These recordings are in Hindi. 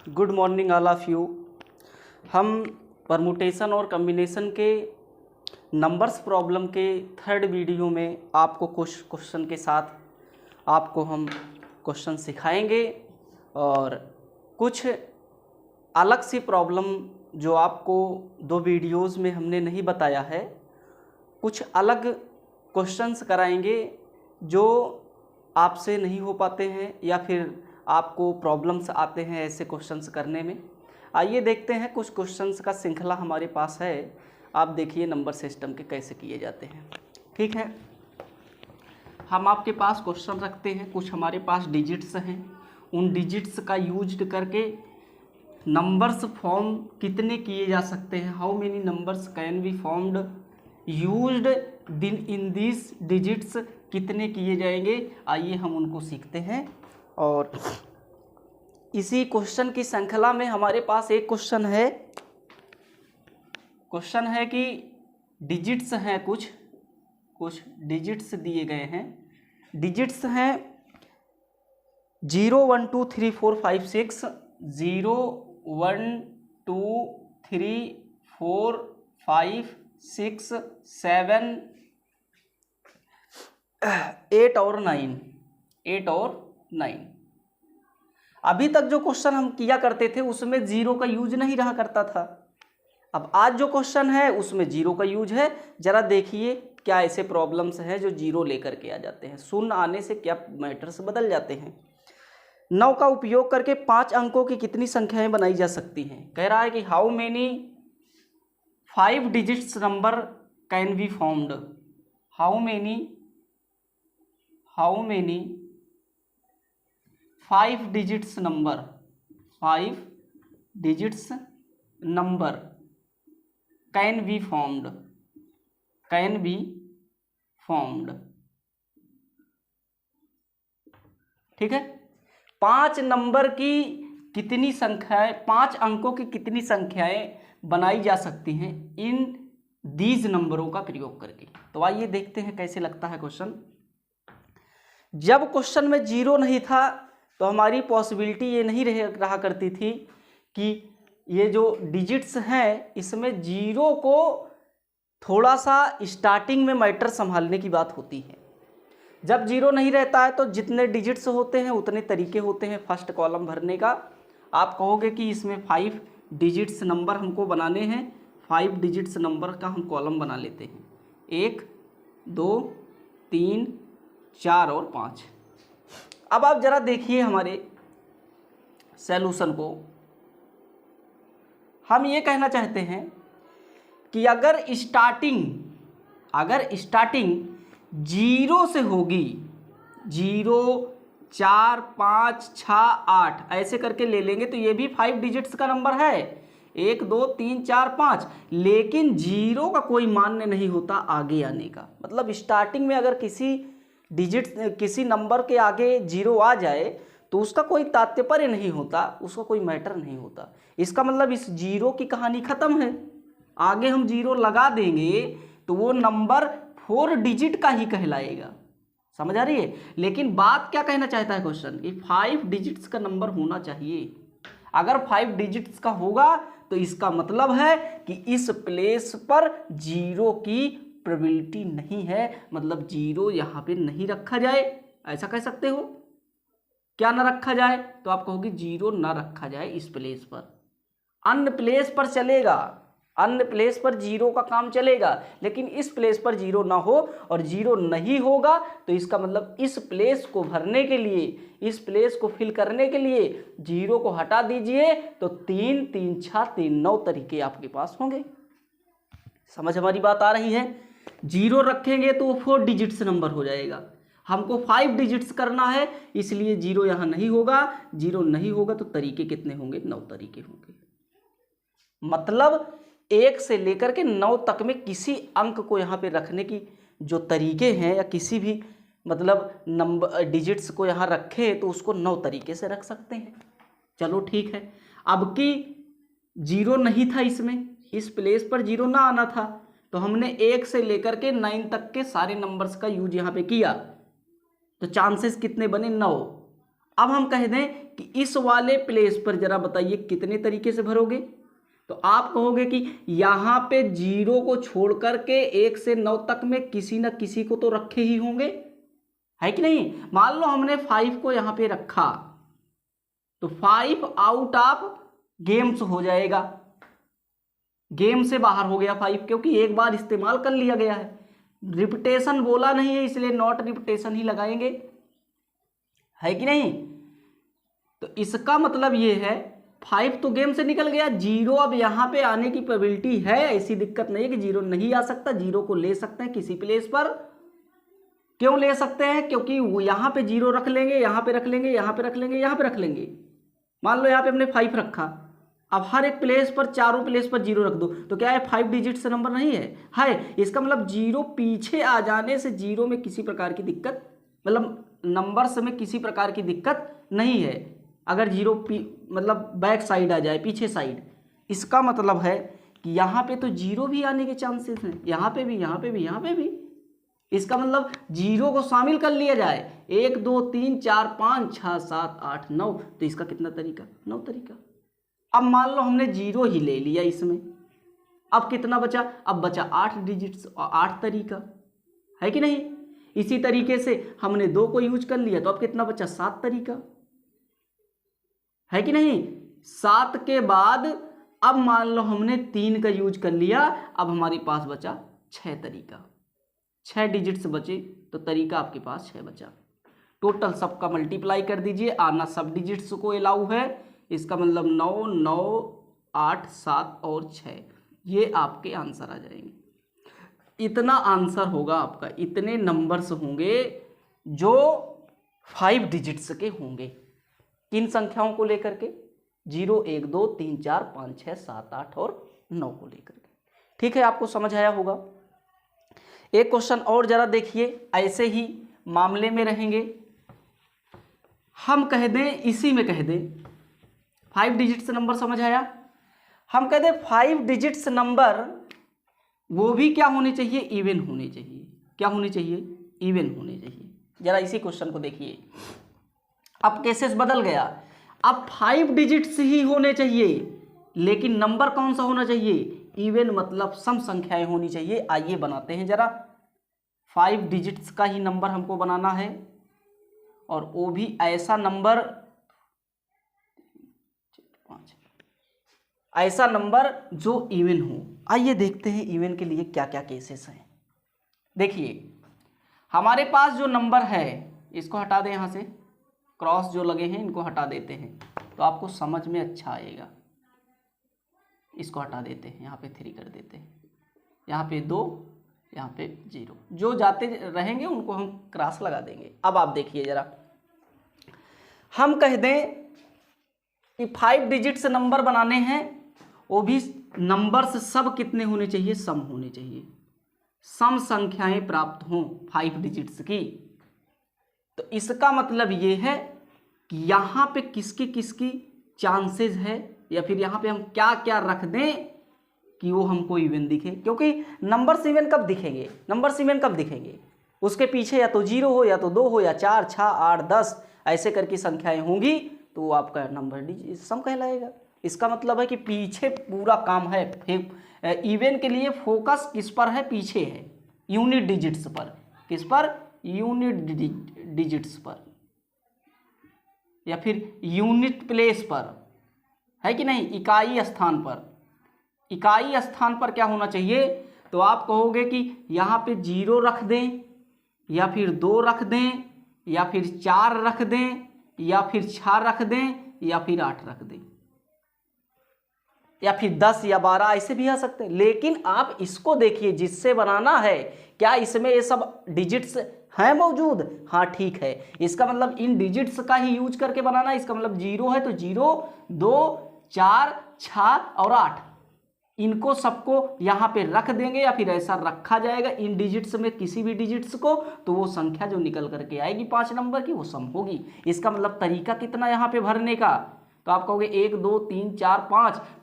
Good morning all of you. हम परमुटेशन और कम्बिनेशन के नंबर्स प्रॉब्लम के थर्ड वीडियो में आपको कुछ क्वेश्चन के साथ आपको हम क्वेश्चन सिखाएंगे और कुछ अलग सी प्रॉब्लम जो आपको दो वीडियोस में हमने नहीं बताया है, कुछ अलग क्वेश्चंस कराएंगे जो आपसे नहीं हो पाते हैं या फिर आपको प्रॉब्लम्स आते हैं ऐसे क्वेश्चंस करने में। आइए देखते हैं, कुछ क्वेश्चंस का श्रृंखला हमारे पास है। आप देखिए नंबर सिस्टम के कैसे किए जाते हैं। ठीक है, हम आपके पास क्वेश्चन रखते हैं, कुछ हमारे पास डिजिट्स हैं, उन डिजिट्स का यूज करके नंबर्स फॉर्म कितने किए जा सकते हैं, how many numbers can be formed used in this digits, कितने किए जाएंगे। आइए हम उनको सीखते हैं। और इसी क्वेश्चन की श्रृंखला में हमारे पास एक क्वेश्चन है कि डिजिट्स हैं, कुछ डिजिट्स दिए गए हैं। डिजिट्स हैं 0 1 2 3 4 5 6, 0 1 2 3 4 5 6 7 8 और 9। अभी तक जो क्वेश्चन हम किया करते थे उसमें जीरो का यूज नहीं रहा करता था। अब आज जो क्वेश्चन है उसमें जीरो का यूज है। जरा देखिए क्या ऐसे प्रॉब्लम्स हैं जो जीरो लेकर के आ जाते हैं, शून्य आने से क्या मैटर्स बदल जाते हैं। 9 का उपयोग करके 5 अंकों की कितनी संख्याएं बनाई जा सकती हैं। कह रहा है कि how many 5 digits number can be formed, how many 5 digits number can be formed. ठीक है, 5 नंबर की कितनी संख्याएं, 5 अंकों की कितनी संख्याएं बनाई जा सकती हैं इन दीज नंबरों का प्रयोग करके। तो आइए देखते हैं कैसे लगता है क्वेश्चन। जब क्वेश्चन में जीरो नहीं था तो हमारी पॉसिबिलिटी ये नहीं रहा करती थी कि ये जो डिजिट्स हैं इसमें जीरो को थोड़ा सा स्टार्टिंग में मैटर संभालने की बात होती है। जब जीरो नहीं रहता है तो जितने डिजिट्स होते हैं उतने तरीके होते हैं फर्स्ट कॉलम भरने का। आप कहोगे कि इसमें 5 डिजिट्स नंबर हमको बनाने हैं, 5 डिजिट्स नंबर का हम कॉलम बना लेते हैं, 1 2 3 4 और 5। अब आप जरा देखिए हमारे सॉल्यूशन को। हम ये कहना चाहते हैं कि अगर स्टार्टिंग जीरो से होगी, 0 4 5 6 8 ऐसे करके ले लेंगे तो ये भी 5 डिजिट्स का नंबर है, 1 2 3 4 5। लेकिन जीरो का कोई मान्य नहीं होता आगे आने का। मतलब स्टार्टिंग में अगर किसी नंबर के आगे जीरो आ जाए तो उसका कोई तात्पर्य नहीं होता, उसका कोई मैटर नहीं होता। इसका मतलब इस जीरो की कहानी खत्म है। आगे हम जीरो लगा देंगे तो वो नंबर 4 डिजिट का ही कहलाएगा। समझ आ रही है। लेकिन बात क्या कहना चाहता है क्वेश्चन, कि 5 डिजिट्स का नंबर होना चाहिए। अगर 5 डिजिट्स का होगा तो इसका मतलब है कि इस प्लेस पर जीरो की प्रोबेबिलिटी नहीं है, मतलब जीरो यहाँ पे नहीं रखा जाए, ऐसा कह सकते हो। क्या ना रखा जाए, तो आप कहोगे जीरो ना रखा जाए इस प्लेस पर, अन्य प्लेस पर चलेगा, अन्य प्लेस पर जीरो का काम चलेगा। लेकिन इस प्लेस पर जीरो ना हो और जीरो नहीं होगा तो इसका मतलब इस प्लेस को भरने के लिए, इस प्लेस को फिल करने के लिए जीरो को हटा दीजिए तो 3 3 6 3 9 तरीके आपके पास होंगे। समझ हमारी बात आ रही है। जीरो रखेंगे तो वो 4 डिजिट्स नंबर हो जाएगा। हमको 5 डिजिट्स करना है इसलिए जीरो यहाँ नहीं होगा। जीरो नहीं होगा तो तरीके कितने होंगे, 9 तरीके होंगे। मतलब 1 से लेकर के 9 तक में किसी अंक को यहाँ पे रखने की जो तरीके हैं, या किसी भी मतलब नंबर डिजिट्स को यहाँ रखे तो उसको 9 तरीके से रख सकते हैं। चलो ठीक है। अब कि जीरो नहीं था इसमें, इस प्लेस पर जीरो ना आना था तो हमने 1 से लेकर के 9 तक के सारे नंबर्स का यूज यहाँ पे किया तो चांसेस कितने बने, 9। अब हम कह दें कि इस वाले प्लेस पर जरा बताइए कितने तरीके से भरोगे, तो आप कहोगे कि यहाँ पे 0 को छोड़ करके 1 से 9 तक में किसी न किसी को तो रखे ही होंगे, है कि नहीं। मान लो हमने 5 को यहाँ पे रखा तो 5 आउट ऑफ गेम्स हो जाएगा, गेम से बाहर हो गया 5, क्योंकि एक बार इस्तेमाल कर लिया गया है। रिपीटेशन बोला नहीं है इसलिए नॉट रिपीटेशन ही लगाएंगे, है कि नहीं। तो इसका मतलब ये है 5 तो गेम से निकल गया, 0 अब यहाँ पे आने की प्रोबेबिलिटी है, ऐसी दिक्कत नहीं है कि 0 नहीं आ सकता, 0 को ले सकते हैं किसी प्लेस पर। क्यों ले सकते हैं, क्योंकि वो यहाँ पे 0 रख लेंगे, यहाँ पे रख लेंगे, यहाँ पे रख लेंगे, यहाँ पे रख लेंगे। मान लो यहाँ पे हमने 5 रखा, अब हर एक प्लेस पर, चारों प्लेस पर 0 रख दो, तो क्या है 5 डिजिट से नंबर नहीं है। इसका मतलब 0 पीछे आ जाने से 0 में किसी प्रकार की दिक्कत, मतलब नंबर्स में किसी प्रकार की दिक्कत नहीं है। अगर 0 मतलब बैक साइड आ जाए, पीछे साइड, इसका मतलब है कि यहाँ पे तो 0 भी आने के चांसेस हैं, यहाँ पे भी, यहाँ पे भी, यहाँ पे भी। इसका मतलब 0 को शामिल कर लिया जाए, 1 2 3 4 5 6 7 8 9, तो इसका कितना तरीका, 9 तरीका। अब मान लो हमने 0 ही ले लिया इसमें, अब कितना बचा, अब बचा 8 डिजिट्स और 8 तरीका, है कि नहीं। इसी तरीके से हमने 2 को यूज कर लिया, तो अब कितना बचा, 7 तरीका, है कि नहीं। 7 के बाद अब मान लो हमने 3 का यूज कर लिया, अब हमारे पास बचा 6 तरीका, 6 डिजिट्स बचे, तो तरीका आपके पास 6 बचा। टोटल सबका मल्टीप्लाई कर दीजिए, आना सब डिजिट्स को अलाउ है, इसका मतलब 9 9 8 7 और 6, ये आपके आंसर आ जाएंगे। इतना आंसर होगा आपका, इतने नंबर्स होंगे जो 5 डिजिट्स के होंगे। किन संख्याओं को लेकर के, 0 1 2 3 4 5 6 7 8 और 9 को लेकर के। ठीक है, आपको समझ आया होगा। एक क्वेश्चन और जरा देखिए, ऐसे ही मामले में रहेंगे। हम कह दें, इसी में कह दें 5 डिजिट्स नंबर, समझ आया। हम कह दें 5 डिजिट्स नंबर वो भी क्या होने चाहिए, इवन होने चाहिए। क्या होने चाहिए, इवन होने चाहिए। जरा इसी क्वेश्चन को देखिए, अब केसेस बदल गया, अब 5 डिजिट्स ही होने चाहिए, लेकिन नंबर कौन सा होना चाहिए, इवन, मतलब सम संख्याएं होनी चाहिए। आइए बनाते हैं जरा, 5 डिजिट्स का ही नंबर हमको बनाना है, और वो भी ऐसा नंबर, ऐसा नंबर जो इवन हो। आइए देखते हैं इवन के लिए क्या क्या केसेस हैं। देखिए हमारे पास जो नंबर है, इसको हटा दें, यहाँ से क्रॉस जो लगे हैं इनको हटा देते हैं, तो आपको समझ में अच्छा आएगा। इसको हटा देते हैं, यहाँ पे 3 कर देते हैं, यहाँ पे 2, यहाँ पे 0, जो जाते रहेंगे उनको हम क्रॉस लगा देंगे। अब आप देखिए जरा, हम कह दें कि 5 डिजिट्स नंबर बनाने हैं, वो भी नंबर्स सब कितने होने चाहिए, सम होने चाहिए, सम संख्याएं प्राप्त हों 5 डिजिट्स की। तो इसका मतलब ये है कि यहाँ पे किसकी किसकी चांसेस है, या फिर यहाँ पे हम क्या क्या रख दें कि वो हमको इवन दिखे। क्योंकि नंबर्स इवन कब दिखेंगे, नंबर्स इवन कब दिखेंगे, उसके पीछे या तो 0 हो, या तो 2 हो, या 4 6 8 10 ऐसे करके संख्याएं होंगी, तो वो आपका नंबर सम कहलाएगा। इसका मतलब है कि पीछे पूरा काम है। इवन के लिए फोकस किस पर है, पीछे है, यूनिट डिजिट्स पर। किस पर, यूनिट डिजिट्स पर, या फिर यूनिट प्लेस पर, है कि नहीं, इकाई स्थान पर। इकाई स्थान पर क्या होना चाहिए, तो आप कहोगे कि यहाँ पे 0 रख दें, या फिर 2 रख दें, या फिर 4 रख दें, या फिर 6 रख दें, या फिर 8 रख दें, या फिर 10 या 12 ऐसे भी आ सकते हैं। लेकिन आप इसको देखिए, जिससे बनाना है, क्या इसमें ये सब डिजिट्स हैं मौजूद, हाँ ठीक है। इसका मतलब इन डिजिट्स का ही यूज करके बनाना है। इसका मतलब 0 है तो 0 2 4 6 और 8, इनको सबको यहाँ पे रख देंगे, या फिर ऐसा रखा जाएगा इन डिजिट्स में किसी भी डिजिट्स को, तो वो संख्या जो निकल करके आएगी 5 नंबर की, वो सम होगी। इसका मतलब तरीका कितना यहाँ पे भरने का, तो आप कहोगे 1 2 3 4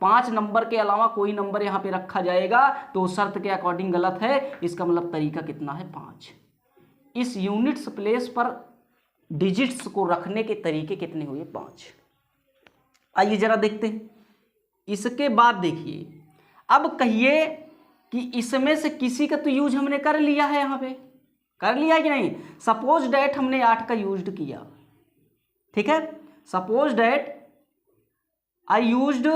5 नंबर के अलावा कोई नंबर यहाँ पे रखा जाएगा, तो शर्त के अकॉर्डिंग गलत है। इसका मतलब तरीका कितना है, 5। इस यूनिट्स प्लेस पर डिजिट्स को रखने के तरीके कितने हुए? 5। आइए जरा देखते हैं। इसके बाद देखिए, अब कहिए कि इसमें से किसी का तो यूज हमने कर लिया है, यहाँ पे कर लिया है कि नहीं? सपोज डैट हमने 8 का यूज किया, ठीक है। Suppose that I used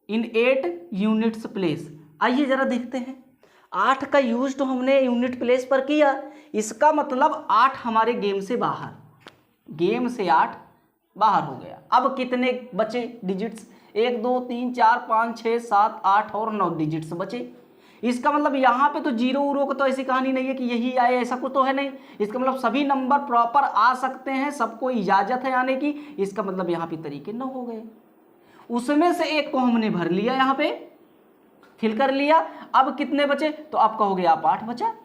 in 8 units place. आइए जरा देखते हैं, 8 का यूज तो हमने यूनिट प्लेस पर किया, इसका मतलब 8 हमारे गेम से बाहर, गेम से 8 बाहर हो गया। अब कितने बचे डिजिट्स? 1 2 3 4 5 6 7 8 और 9 डिजिट्स बचे। इसका मतलब यहाँ पे तो जीरो उरो को तो ऐसी कहानी नहीं है कि यही आए, ऐसा कुछ तो है नहीं। इसका मतलब सभी नंबर प्रॉपर आ सकते हैं, सबको इजाजत है आने की। इसका मतलब यहाँ पे तरीके 9 हो गए। उसमें से एक को हमने भर लिया, यहाँ पे फिल कर लिया। अब कितने बचे? तो आप कहोगे आप 8 बचा।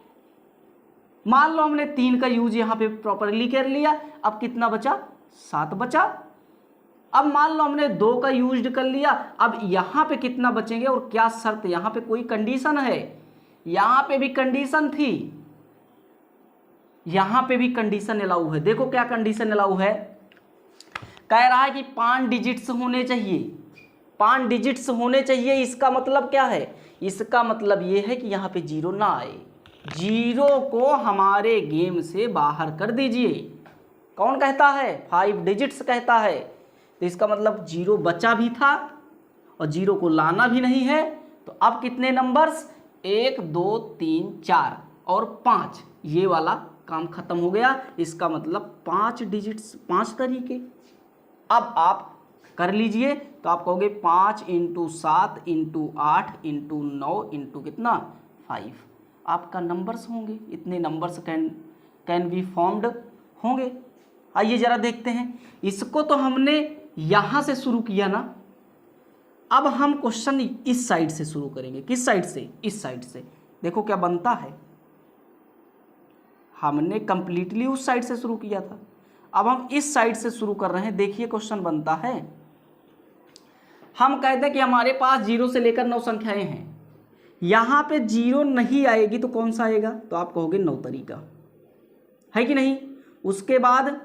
मान लो हमने 3 का यूज यहाँ पे प्रॉपरली कर लिया, अब कितना बचा? 7 बचा। अब मान लो हमने 2 का यूज कर लिया, अब यहाँ पे कितना बचेंगे? और क्या शर्त? यहाँ पे कोई कंडीशन है, यहाँ पे भी कंडीशन थी, यहाँ पे भी कंडीशन अलाउ है। देखो क्या कंडीशन अलाउ है, कह रहा है कि 5 डिजिट्स होने चाहिए, 5 डिजिट्स होने चाहिए। इसका मतलब क्या है? इसका मतलब ये है कि यहाँ पे जीरो ना आए, जीरो को हमारे गेम से बाहर कर दीजिए। कौन कहता है? 5 डिजिट्स कहता है। तो इसका मतलब जीरो बचा भी था और जीरो को लाना भी नहीं है। तो अब कितने नंबर्स? 1 2 3 4 और 5, ये वाला काम खत्म हो गया। इसका मतलब 5 डिजिट्स, 5 तरीके। अब आप कर लीजिए, तो आप कहोगे 5 × 7 × 8 × 9 × कितना? 5 आपका नंबर्स होंगे। इतने नंबर्स कैन बी फॉर्म्ड होंगे। आइए जरा देखते हैं, इसको तो हमने यहाँ से शुरू किया ना, अब हम क्वेश्चन इस साइड से शुरू करेंगे। किस साइड से? इस साइड से। देखो क्या बनता है, हमने कंप्लीटली उस साइड से शुरू किया था, अब हम इस साइड से शुरू कर रहे हैं। देखिए क्वेश्चन बनता है, हम कहते हैं कि हमारे पास 0 से लेकर 9 संख्याएं हैं, यहाँ पे 0 नहीं आएगी तो कौन सा आएगा? तो आप कहोगे 9 तरीका, है कि नहीं? उसके बाद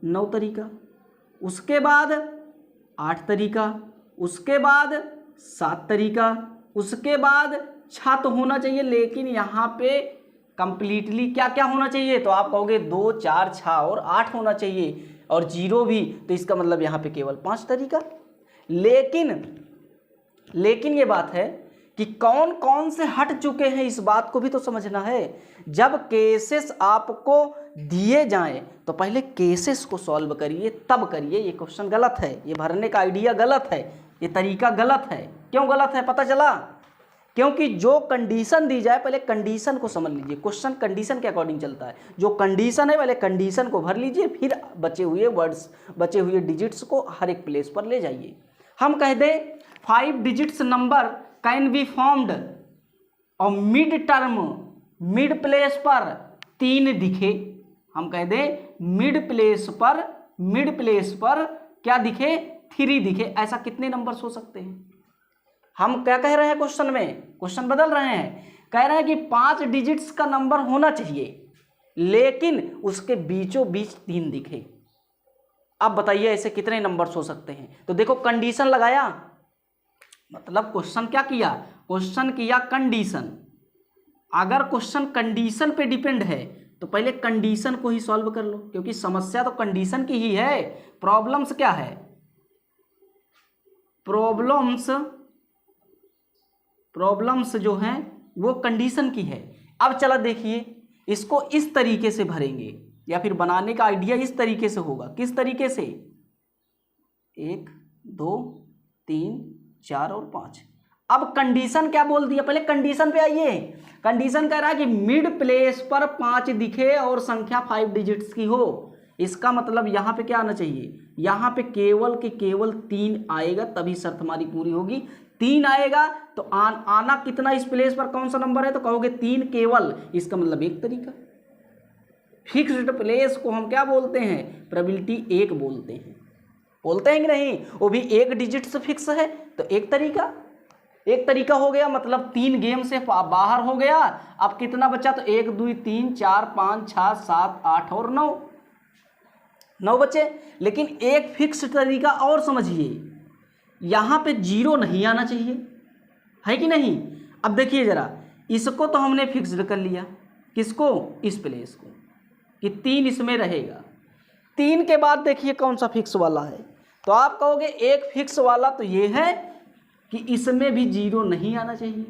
9 तरीका, उसके बाद 8 तरीका, उसके बाद 7 तरीका, उसके बाद 6 तो होना चाहिए, लेकिन यहाँ पे कंप्लीटली क्या क्या होना चाहिए? तो आप कहोगे 2 4 6 और 8 होना चाहिए, और 0 भी। तो इसका मतलब यहाँ पे केवल 5 तरीका। लेकिन ये बात है कि कौन कौन से हट चुके हैं, इस बात को भी तो समझना है। जब केसेस आपको दिए जाएं तो पहले केसेस को सॉल्व करिए, तब करिए। ये क्वेश्चन गलत है, ये भरने का आइडिया गलत है, ये तरीका गलत है। क्यों गलत है पता चला? क्योंकि जो कंडीशन दी जाए पहले कंडीशन को समझ लीजिए। क्वेश्चन कंडीशन के अकॉर्डिंग चलता है। जो कंडीशन है पहले कंडीशन को भर लीजिए, फिर बचे हुए वर्ड्स, बचे हुए डिजिट्स को हर एक प्लेस पर ले जाइए। हम कह दें 5 digits number can be formed और मिड टर्म, मिड प्लेस पर 3 दिखे। हम कह दें मिड प्लेस पर क्या दिखे? 3 दिखे। ऐसा कितने नंबर्स हो सकते हैं? हम क्या कह रहे हैं क्वेश्चन में? क्वेश्चन बदल रहे हैं, कह रहे हैं कि 5 डिजिट्स का नंबर होना चाहिए, लेकिन उसके बीचों बीच 3 दिखे। अब बताइए ऐसे कितने नंबर्स हो सकते हैं? तो देखो कंडीशन लगाया, मतलब क्वेश्चन क्या किया? क्वेश्चन किया कंडीशन। अगर क्वेश्चन कंडीशन पे डिपेंड है तो पहले कंडीशन को ही सॉल्व कर लो, क्योंकि समस्या तो कंडीशन की ही है। प्रॉब्लम्स क्या है? प्रॉब्लम्स जो हैं वो कंडीशन की है। अब चला देखिए, इसको इस तरीके से भरेंगे, या फिर बनाने का आइडिया इस तरीके से होगा। किस तरीके से? 1 2 3 4 और 5। अब कंडीशन क्या बोल दिया? पहले कंडीशन पे आइए। कंडीशन कह रहा है कि मिड प्लेस पर 5 दिखे और संख्या 5 डिजिट्स की हो। इसका मतलब यहाँ पे क्या आना चाहिए? यहाँ पे केवल के केवल 3 आएगा, तभी शर्त हमारी पूरी होगी। 3 आएगा तो आना कितना इस प्लेस पर? कौन सा नंबर है? तो कहोगे 3 केवल। इसका मतलब 1 तरीका। फिक्स्ड प्लेस को हम क्या बोलते हैं? प्रोबेबिलिटी 1 बोलते हैं। बोलते हैं कि नहीं? वो भी 1 डिजिट से फिक्स है तो 1 तरीका। एक तरीका हो गया, मतलब 3 गेम से बाहर हो गया। अब कितना बचा, तो 1 2 3 4 5 6 7 8 और 9 बचे। लेकिन एक फिक्स तरीका और समझिए, यहाँ पे 0 नहीं आना चाहिए, है कि नहीं। अब देखिए जरा, इसको तो हमने फिक्स्ड कर लिया, किसको, इस प्लेस को, कि 3 इसमें रहेगा। 3 के बाद देखिए कौन सा फिक्स वाला है, तो आप कहोगे एक फिक्स वाला तो ये है कि इसमें भी 0 नहीं आना चाहिए,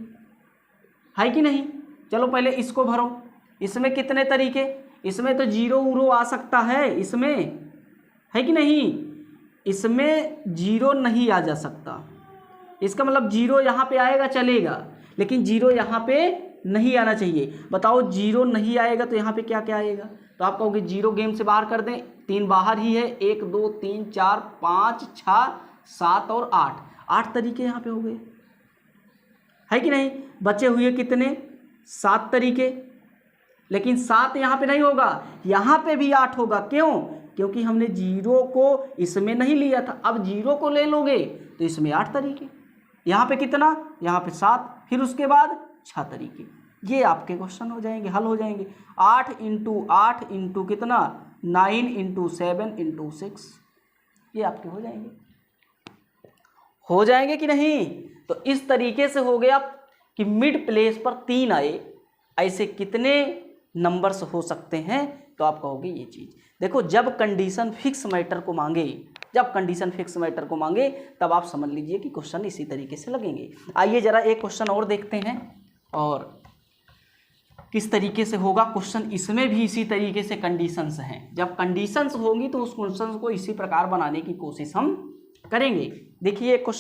है कि नहीं। चलो पहले इसको भरो, इसमें कितने तरीके, इसमें तो 0 उरो आ सकता है, इसमें, है कि नहीं। इसमें 0 नहीं आ जा सकता, इसका मतलब 0 यहाँ पे आएगा चलेगा, लेकिन 0 यहाँ पे नहीं आना चाहिए। बताओ 0 नहीं आएगा तो यहाँ पे क्या क्या आएगा, तो आप कहोगे 0 गेम से बाहर कर दें, 3 बाहर ही है, 1 2 3 4 5 6 7 और 8 तरीके यहाँ पे हो गए, है कि नहीं। बचे हुए कितने, 7 तरीके, लेकिन 7 यहाँ पे नहीं होगा, यहाँ पे भी 8 होगा। क्यों, क्योंकि हमने 0 को इसमें नहीं लिया था, अब 0 को ले लोगे तो इसमें 8 तरीके, यहाँ पे कितना, यहाँ पे 7, फिर उसके बाद 6 तरीके। ये आपके क्वेश्चन हो जाएंगे, हल हो जाएंगे। 8 × 8 × कितना, 9 × 7 × 6, ये आपके हो जाएंगे कि नहीं। तो इस तरीके से हो गया कि मिड प्लेस पर 3 आए, ऐसे कितने नंबर्स हो सकते हैं, तो आप कहोगे ये चीज़। देखो जब कंडीशन फिक्स मैटर को मांगे, तब आप समझ लीजिए कि क्वेश्चन इसी तरीके से लगेंगे। आइए जरा एक क्वेश्चन और देखते हैं, और किस तरीके से होगा क्वेश्चन। इसमें भी इसी तरीके से कंडीशंस हैं, जब कंडीशंस होंगी तो उस क्वेश्चन को इसी प्रकार बनाने की कोशिश हम करेंगे। देखिए क्वेश्चन